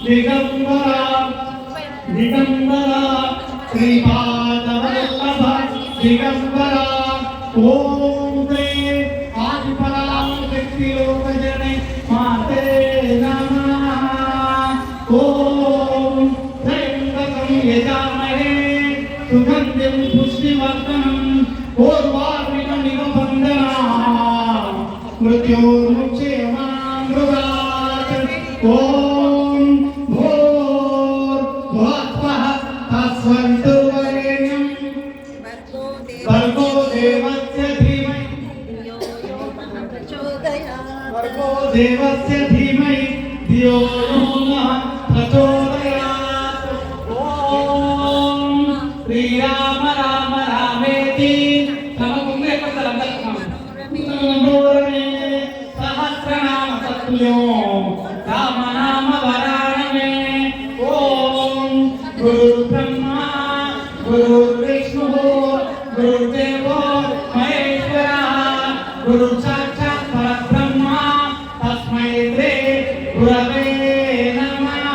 దిగంబర దిగంబర శ్రీపాదవల్లభ దిగంబర ఓం శ్రీ ఆదిపరాశక్తి లోకజనే మాతే నమః ఓం త్రయంబకం యజామహే సుగంధిం పుష్టివర్ధనం పూర్వార్మికమివ బంధనాన్ మృత్యోర్ముక్షేమామృతాత్ ఓం భూర్భువః తస్సవితుర్వరేణ్యం భర్గో దేవస్య ధీమహి ధియో యో నః ప్రచోదయాత్ ఓం శ్రీరామ రామ రామేతి నమకుంగే పదలందరం సహస్రనామ తత్తుల్యం రామ నామ వరాణమే ఓం గురు బ్రహ్మ గురు విష్ణు గురుదేవో మహేశ్వరః గురు సాక్షాత్ పరబ్రహ్మ తస్మై శ్రీ గురవే నమః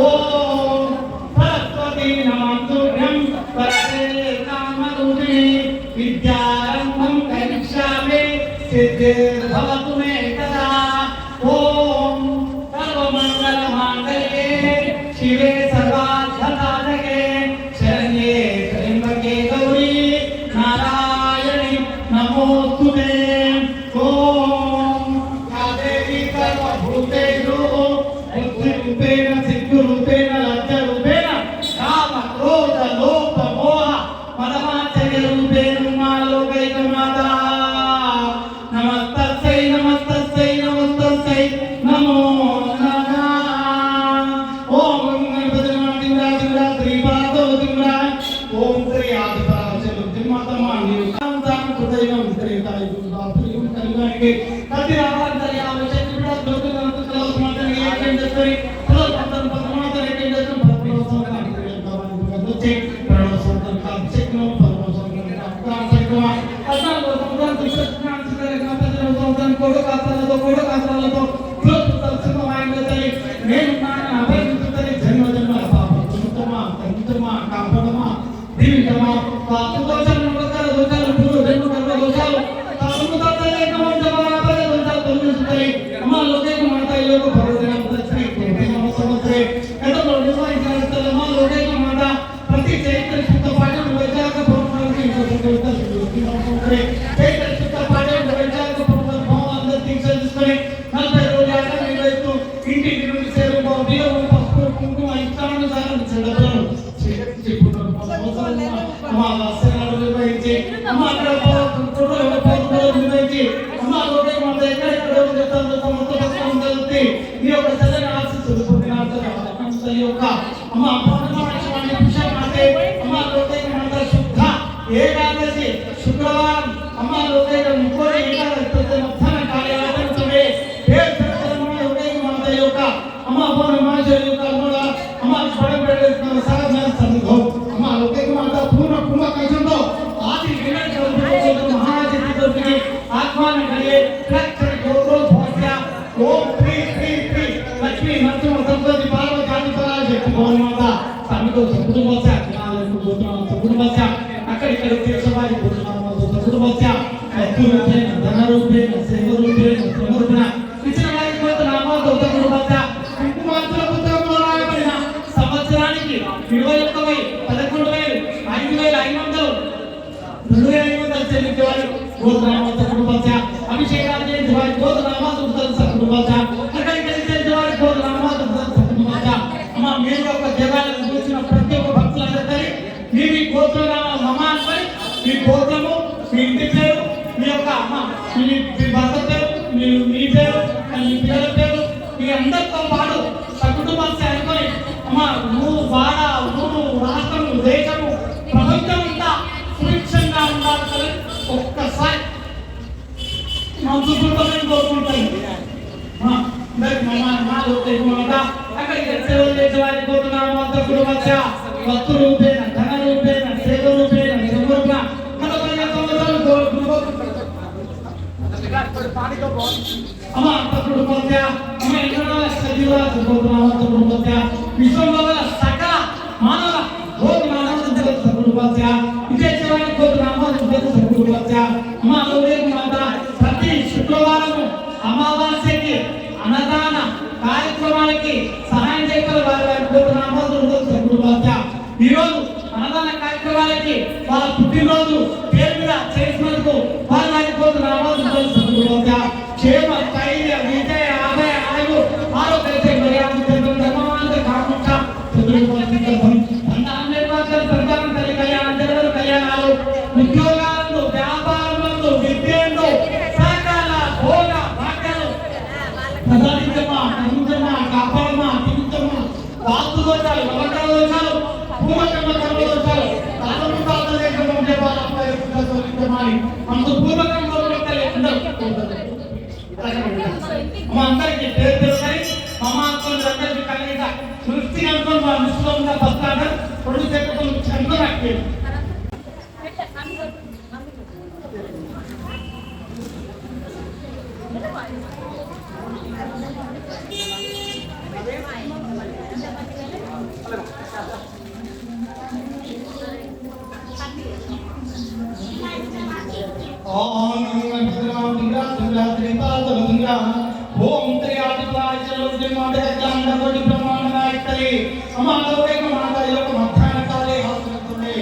ఓం సరస్వతీ నమః వరదే కామరూపిణి విద్యారంభం కరిష్యామి సిద్ధిర్భవతు మే తదా ఓం సర్వమంగళమాంగళ్యే శివే సర్వార్థసాధకే శరణ్యే త్ర్యంబకే గౌరీ నారాయణి నమోస్తుతే ఓం యా దేవీ సర్వభూతేషు బుద్ధిరూపేణ సిద్ధిరూపేణ లజ్జరూపేణ కామ క్రోధ లోభ మోహ మదమాచర్య రూపేణ మా లోకైకమాతా నమస్తస్యై నమస్తస్యై నమస్తస్యై నమో నమః ఓం గణపతి నమః శ్రీపాదో దివ్రా ఓం శ్రీ ఆదిపరాశక్తి మాతమాని సంతాన హృదయం శ్రీతాయి గురుదాత్రియం కలిగానికి కతి రావాంతర్యామ శక్తి బిడ దొరుకునంత కలవ మాటని ఏకందరి కలవ పంతం పరమాత్మ ఏకందరి పరమోసం కాంతి భగవాన్ భగవతి పరమోసం కాంతి శక్తి పరమోసం కాంతి శక్తి అసలు సంతాన కృష్ణ శ్రీ గణపతి సంతాన కోడకాత్రలతో తల్సిమమైనది నేను నాన్న అభయించుతని జన్మ జన్మల పాపం కుంతుమా కాపడమా దీవితమా పాపదోషాలు నమ్మకాల దోషాలు పూర్వ జన్మ కర్మ దోషాలు సముదాతలే నమోజమాపద దోషాలు తొలగిస్తాయి అమ్మ లోకేక మాత యోగ పరదనం దర్శనే కోటిమ సమత్రే ఎదలో నివాయించాలి అమ్మ లోకేక మాత ప్రతి చైత్ర శుద్ధ పాఠం వైజాగ పౌర్ణమికి ఇంకొక సమత్రే చైత్ర శుద్ధ పాఠం వైజాగ పౌర్ణమి భావాన్ని తీర్చేసుకొని 40 రోజులు నిర్వహిస్తూ ఇంటికి నుండి సేవ బియ్యం పసుపు కుంకుమ ఇష్టానుసారం చెడలను అమ్మ వాసనలు నిర్వహించి అమ్మ అక్కడ నిర్వహించి అమ్మ లోకే మాత ఎక్కడ చెప్తాను మొత్తం జరుగుతుంది ఈ యొక్క చల్లని ఆశీస్సులు పొందిన యొక్క అమ్మ పౌర్ణమాన్ని పుష్యమాతే అమ్మ లోకే మాత శుద్ధ ఏకాదశి శుక్రవారం అమ్మ లోకే ముప్పై ఏకాదశి మధ్యాహ్న కార్యాలయంలో లోకే మాత యొక్క అమ్మ పౌర్ణమాని యొక్క అమ్మ పడబెడుతున్న సాధన సంఘం అమ్మ లోకే మాత పూర్ణ కుంభకంలో ఆది వినాయక చతుర్థి మహాజతి చతుర్థి ఆత్మాన కలిగే లక్షణ గౌరవ భోజ్య ఓం శ్రీ శ్రీ శ్రీ లక్ష్మీ నరసింహ సరస్వతి పార్వతి ఆదిపరాశక్తి భవన్ మాత తమిళ కుటుంబస్య జ్ఞానం కుటుంబస్య అక్కడిక్కడ తీర్చవారి కుటుంబస్య వస్తురూపేణ ధనరూపేణ సేవరూపేణ శ్రమరూపేణ ఇచ్చిన వారి నామాతో కుటుంబస్య కుంకుమార్చుల పుస్తకంలో రాయబడిన సంవత్సరానికి 21,000 11,000 5,500 చెల్లించేవారు గోత్రనామాత కుటుంబస్య అభిషేకాలు చేసేవారి గోత్రనామాత కుటుంబస్య అక్కడికి చేసేవారి గోత్రనామాత కుటుంబస్య అమ్మ మీరు ఒక జగాలను చూసిన ప్రతి ఒక్క భక్తులందరి మీ గోత్రనామ మమాన్పై మీ గోత్రము మీ ఇంటి పేరు మీ యొక్క అమ్మ మీ భర్త పేరు మీ పేరు మీ పిల్లల పేరు మీ అందరితో పాటు సకుటుంబస్య అనుకొని అమ్మ నువ్వు వాడ ఊరు రాష్ట్రము దేశము ప్రపంచం అంతా సుభిక్షంగా ఉండాలి ఒక్కసారి మనసుకుంటామని కోరుకుంటాయి అక్కడికి సేవలు చేసేవారి కోరుతున్నాము అంతకుడు మధ్య వస్తు రూపేణ ధన రూపేణ సేవ రూపేణ సమర్పణ అమ్మ అంతకుడు మధ్య అమ్మ ఎన్నో విశ్వంలో సకల మానవ కోటి మానవ సద్గురుపత్య విజయవాడి కోటి రామానుజ సద్గురుపత్య అమ్మలోనే మాత ప్రతి శుక్రవారం అమావాస్యకి అన్నదాన కార్యక్రమానికి సహాయం చేయగల వారి కోటి రామానుజ సద్గురుపత్య ఈరోజు అన్నదాన కార్యక్రమాలకి వాళ్ళ పుట్టినరోజు పేరు మీద చేసినందుకు వారి కోటి రామానుజ సద్గురుపత్య క్షేమ స్థైర్య విజయ ఆదాయ ఆయువు ఆరోగ్య మర్యాద ధర్మాంత కాముక్ష కళ్యాణాలు ఉద్యోగాలను వ్యాపారాలను విద్యను సకల భోగ భాగ్యాలు కాపాడమా తిరుగుతమా వాస్తు దోషాలు నవగ్రహ దోషాలు పూర్వకర్మ కర్మ దోషాలు మనకు పూర్వకర్మ అందరికి పేరు తెలుసాయి మమాత్మలు అందరికీ కలిగిన సృష్టి అనుకుని మా విశ్వంగా బస్తాడు రెండు చెప్పులు చంద్రకి ఓం త్రియాదిత్యాయ చలోజమాదగండకోటి బ్రహ్మాండనాయకరే అమాలోకైక మాతాయోక మధ్యాహ్న కాలే హాస్యతునే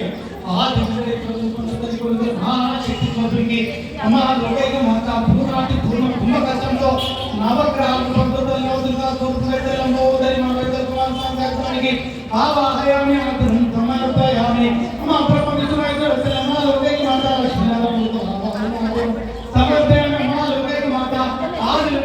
ఆదిత్యే చతుర్పంచదరి గురు మహాశక్తి స్వరూపిణి అమాలోకైక మాతా పూర్ణాటి పూర్ణ కుంభకసంతో నవగ్రహాలు పంతులలో దుర్గా తోపుగడ్డల మోదరి మగదల కుమార్ సంగతానికి ఆవాహయామి అంతరం సమర్పయామి అమా ప్రపంచమై అమాలోకైక మాతా లక్ష్మీనారాయణతో సమర్పయామి అమాలోకైక మాతా ఆది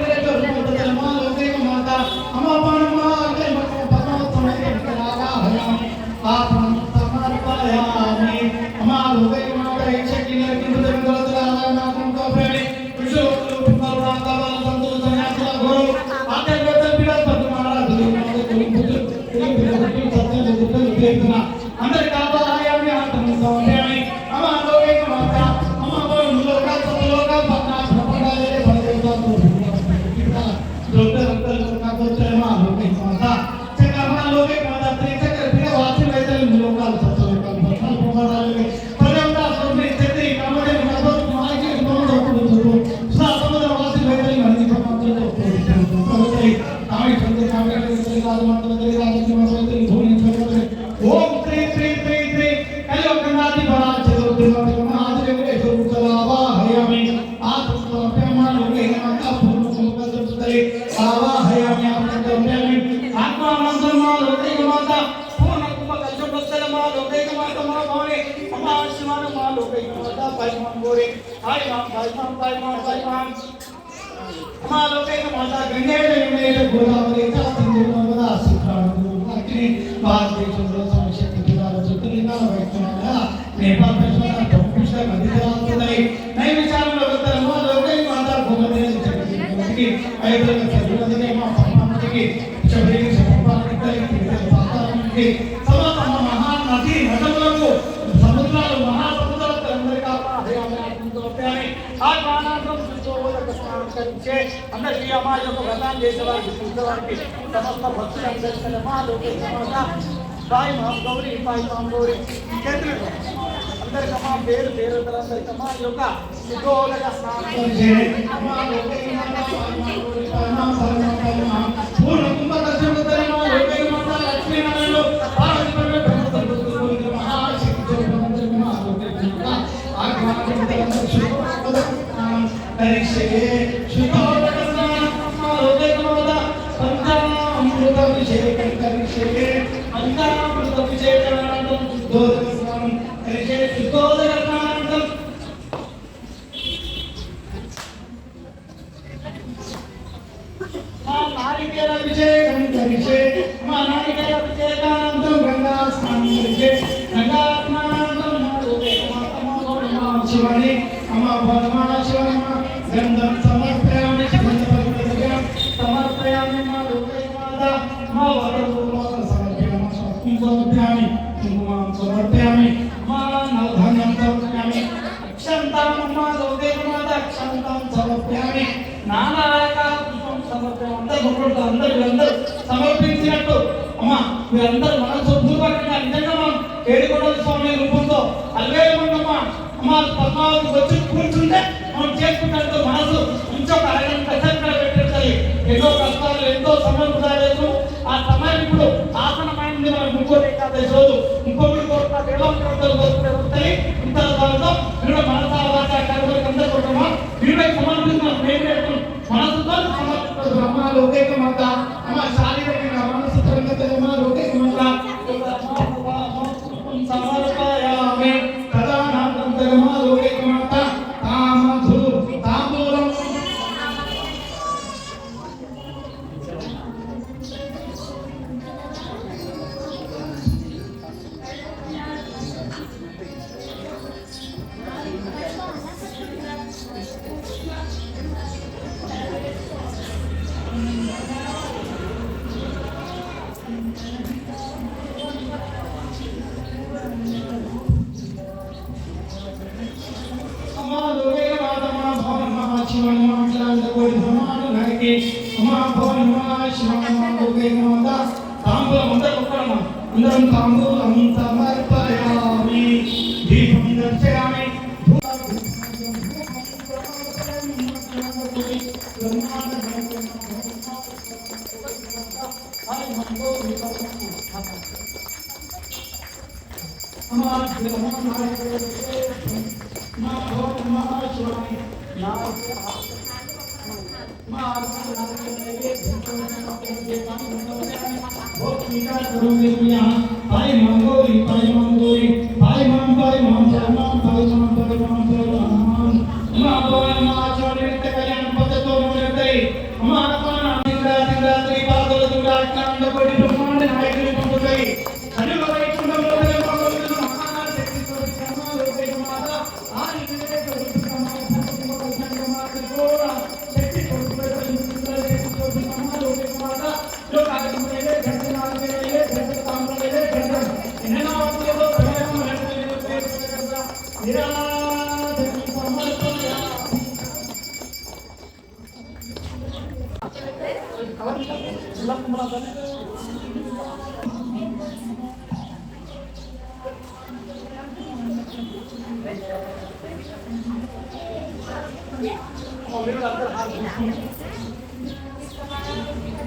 అందరి కాపాడాలని ఆత్మసౌందర్యాన్ని అమాలోకైక మాత అమాలోక లోక సలోక పద్నాశ ప్రపంచాలే పరదేవతతో లోకరంతల కాకోచరమా లోకైక మాత చక్రమాలోకైక మాత త్రిచక్ర పిడ వాసి వైతల లోకాల సలోకాల పద్నాశ ప్రపంచాలే పరదేవత సౌందర్య చక్రి కామదే మనతో మాకి తోడు సముద్ర వాసి వైతల మనకి ప్రపంచంలో తోడు తాయి చంద్ర కామదే కాదు మంత్ర రాజు మంత్ర భూమి ఓం శ్రీ శ్రీ శ్రీ శ్రీ కలియుగనాది పరాచతుర్తి మహాదేవ వెంకటేశ్వర కళావాహయామి ఆత్మస్వరూపమానుకే నమః పూర్ణముఖదృష్టలే ఆవాహయామి ఆత్మస్వరూపయామి ఆత్మానందమాలోకైక మాత పూర్ణకుంభకల్పస్థలమాలోకైక మాత మా భవనే అమాశివాన మాలోకైక మాత పైమాం గోరే పైమాం అమాలోకైక మాత గంగే యమునే గోదావరి సింధు నర్మదా శిఖాను అగ్ని భారతదేశంలో సమశక్తి పిల్లల చుట్టూరిగా వైద్యుల నేపాల్ ప్రశ్న తప్పుష మధ్యరాస్తుందని నైవిచారంలో ఉత్తరమా లోకై మాతా భూమదేవి జగతికి ఐదుల చదువులనే మా పరమాత్మకి శబరికి సంపాదించడానికి పాతాళానికి సమస్త మహాన్ నది నదులకు సముద్రాలు మహాసముద్రాలకు అందరి కాపాడాలని ఆత్మానందం సుశోభక స్నానం కలిగించే అందరికీ అమ్మ యొక్క వ్రతాన్ని చేసేవారికి చూసేవారికి సమస్త భక్తులందరికీ మా లోకై మాత సాయి మాం గౌరీ సాయి మాం గౌరీ చేతులు అందరికమ్మా పేరు పేరు అందరికమ్మా యొక్క సుశోభక స్నానం కలిగించే అమ్మ లోకై మాత సాయి మాం గౌరీ సాయి మాం సాయి మాం పూర్ణ కుంభకర్షణ మా లోకై మాత లక్ష్మీనారాయణ పార్వతీ పరమేశ్వర మహాశక్తి అందరికీ మా లోకై మాత ఆజ్ఞాపించే కరిషే శుద్ధోదక స్నానం లోకైక మాత పంచామృత అభిషేకం కరిషే పంచామృత అభిషేకం శుద్ధోదక స్నానం కరిషే శుద్ధోదక స్నానం మా నారికేల అభిషేకం కరిషే మా నారికేల అభిషేకానందం గంగా స్నానం కరిషే గంగా స్నానానందం మా లోకైక మాత మా గౌరీ మా శివాని అమ్మ భగవాన శివమ్మ గంధం సమర్పయామి సమర్పయామి మా లోకైక మాత మా వరదూలోక సమర్పయామి కుంకుమం సమర్పయామి మా నవధాన్యం సమర్పయామి అక్షంతాం మా లోకైక మాత అక్షంతాం సమర్పయామి నానా రకాల పుష్పం సమర్పయామి అందరూ అందరూ సమర్పించినట్టు అమ్మా మీరందరూ మనస్ఫూర్వకంగా నిజంగా మనం ఏడుకొండల స్వామి రూపంతో అల్వేలమ్మా అమ్మ పద్మావతి వచ్చి కూర్చుంటే మనం చేసుకుంటే మనసు ఇంకొక అరగంట పెట్టాలి. ఎన్నో కష్టాలు ఎంతో సమయం లేదు. ఆ సమయం ఇప్పుడు ఆసనమైంది. మనం ఇంకోటి ఏకాదశి రోజు ఇంకొకటి కోరుతా దొరుకుతాయి. ఇంత దాంతో వీడు మనసా వాచ కర్మలకు అందరూ కొట్టమా వీడికి సమర్పిస్తున్నాం. మనసుతో సమర్పిస్తారు. అమ్మ లోకేక మాత అమ్మ శారీరకంగా మనసు లోకేక మాత సమర్పయామి ప్రధానాంతరమా లోకేక మాత తామధు తాంబూలం అందరం తాంబూలం సమర్పయామి దీపం దర్శయామి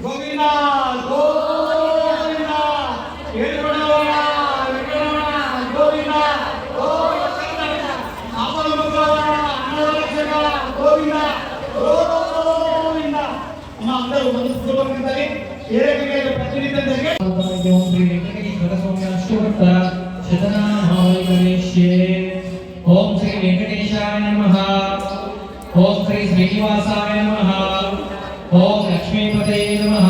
గోవిందా గోవిందా ఏడుకొండలవాడా గోవిందా గోవిందా ఆపదముఖవాడా అన్నవరక్షకుడా గోవిందా గోవిందా. మా అందరూ మనస్ఫూర్తిగా ఏ రకమైన ప్రతినిత్యం జరిగే ఓం శ్రీ వెంకటేశ్వర స్వామి అష్టోత్తర శతనామావళి. ఓం శ్రీ వెంకటేశాయ నమః. ఓం శ్రీ శ్రీనివాసాయ నమః. ఓం లక్ష్మీపతే నమః.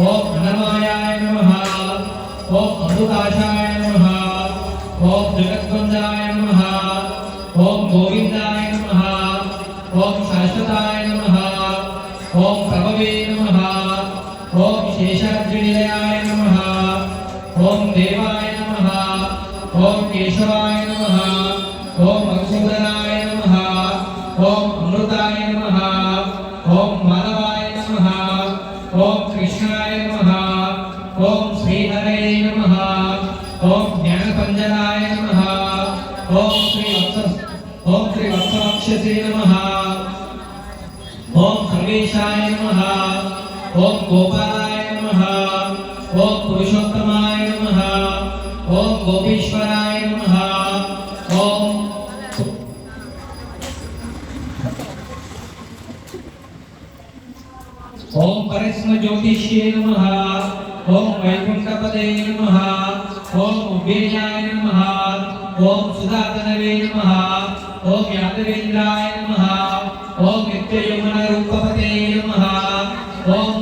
ఓం అన్నమాయాయ నమః. ఓం అమృతాశాయ నమః. ఓం జగద్వందాయ నమః. ఓం గోవిందాయ నమః. ఓం శాశ్వతాయ నమః. ఓం ప్రభవే నమః. ఓం శేషాద్రినిలయాయ నమః. ఓం దేవాయ నమః. ఓం కేశవాయ నమః. ఓం మధుసూదనాయ నమః. ఓం అమృతాయ నమః. ఓం మాధవాయ నమః. ఓం కృష్ణాయ నమః. ఓం శ్రీహరే నమః. ఓం జ్ఞానపంజరాయ నమః. ఓం శ్రీ వత్సవక్షసే నమః. ఓం సర్వేశాయ నమః. ఓం గోపాలాయ నమః. ఓం పురుషోత్తమాయ నమః. ఓం గోపీశ్వరాయ నమః. ఓం ఓం పరస్మ జ్యోతిష్యే నమః. ఓం వైకుంఠపదే నమః. ఓం ఉభేయాయ నమః. ఓం సుధాతనవే నమః. ఓం యాదవేంద్రాయ నమః. ఓం నిత్యయమున రూపపతే నమః. ఓం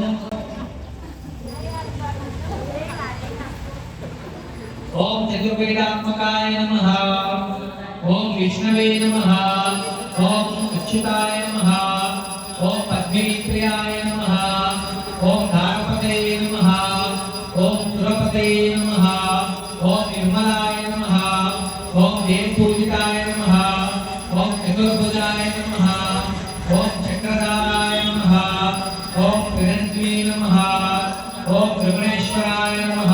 ఓం చతుర్వేదాత్మకాయ నమః. ఓం విష్ణవే నమః. ఓం అచ్యుతాయ నమః. ఓం పద్మిప్రియాయ నమః. ఓం ధారపతే నమః. ఓం సురపతే నమః. ఓం నిర్మలాయ నమః. ఓం దేవపూజితాయ నమః. ఓం చతుర్భుజాయ నమః. ఓం చక్రధారాయ నమః. ఓం పిరంద్వే నమః. ओम त्रिगुणेश्वराय नमः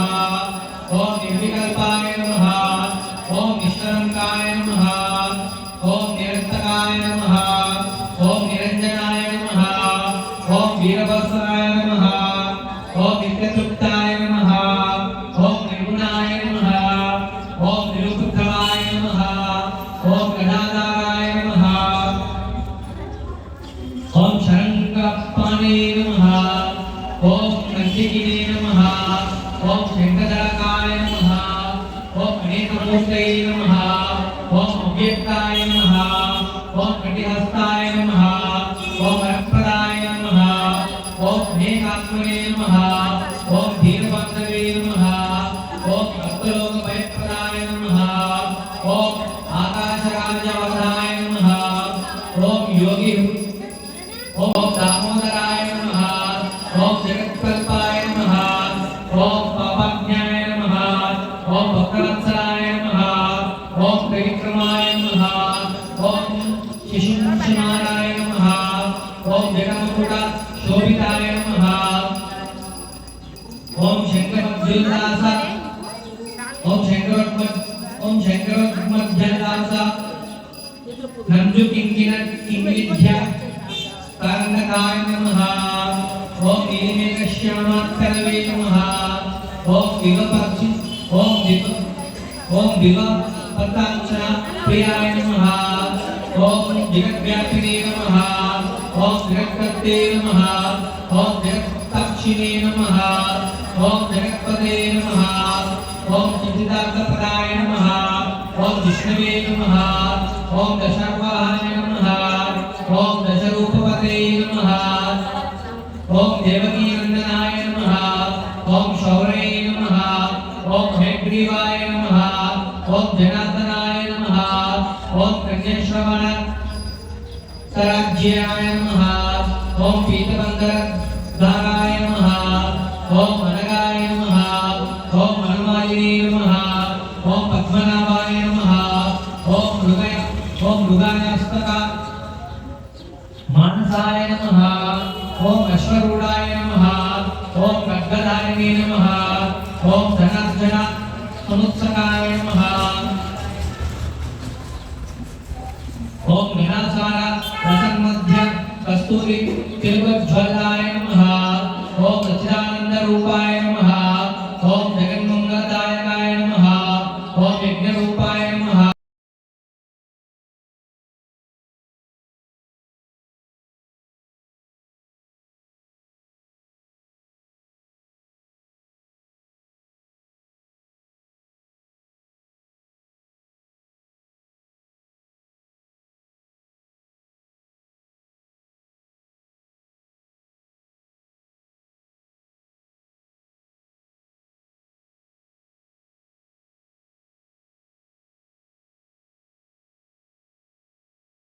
ओम निर्विकल्पाय नमः ओम निष्कलंकाय नमः ओम निरंतकाय नमः ओम निरंजनाय नमः ओम वीरभद्राय नमः ओम नित्यतृप्ताय नमः ओम निर्गुणाय नमः ओम निरुपद्रवाय नमः ओम गदाधाराय नमः ओम शरंगपाणे नमः ओम नंदिगिने नमः ओम शंखधरकाय नमः ओम अनेकमूर्तये नमः ओम अव्यक्ताय नमः ओम कटिहस्ताय नमः ओम वरप्रदाय नमः ओम अनेकात्मने नमः ओम धीरबांधवे नमः ओम भक्तलोकभयप्रदाय नमः ओम आकाशराजवदाय नमः ओम योगी ओम दामोदराय नमः ओम जगत्कल्पाय नमः ओम पापज्ञाय नमः ओम भक्तवत्सलाय नमः ओम त्रिविक्रमाय नमः ओम शिशुनाराय नमः ओम जगन्मुकुट शोभिताय नमः ओम शंकरमध्युल्लास ओम शंकरमध्युल्लास नंजु किंकिण किंकिध्य कारणकाय नमः ओम नीलमेघश्यामात्करवे नमः ओम विवपक्षि ओम विवपताक्षरा प्रियाय नमः ओम जगद्व्यापिने नमः ओम जगत्कर्ते नमः ओम जगत्ताक्षिणे नमः ओम जगत्पते नमः ओम चिन्तितार्थपदाय नमः ओम विष्णवे नमः ओम दशावाहने नमः ओम दशरूपपते नमः ओम देवकी नंदनाय नमः ओम शौर्ये नमः ओम हैग्रीवाय नमः ओम जनार्दनाय नमः ओम प्रज्ञश्रवण सराज्याय नमः ओम पीतबंधराय नमः ओम अनगाय नमः ओम मनमालिने नमः ओम पद्मनाभाय नमः ओम मृगानस्तका मानसाय नमः ओम अश्वरूढ़ाय नमः ओम खड्गधारिणे नमः ओम धनार्जन समुत्सकाय नमः ओम विनाशाय रसन्मध्य कस्तूरी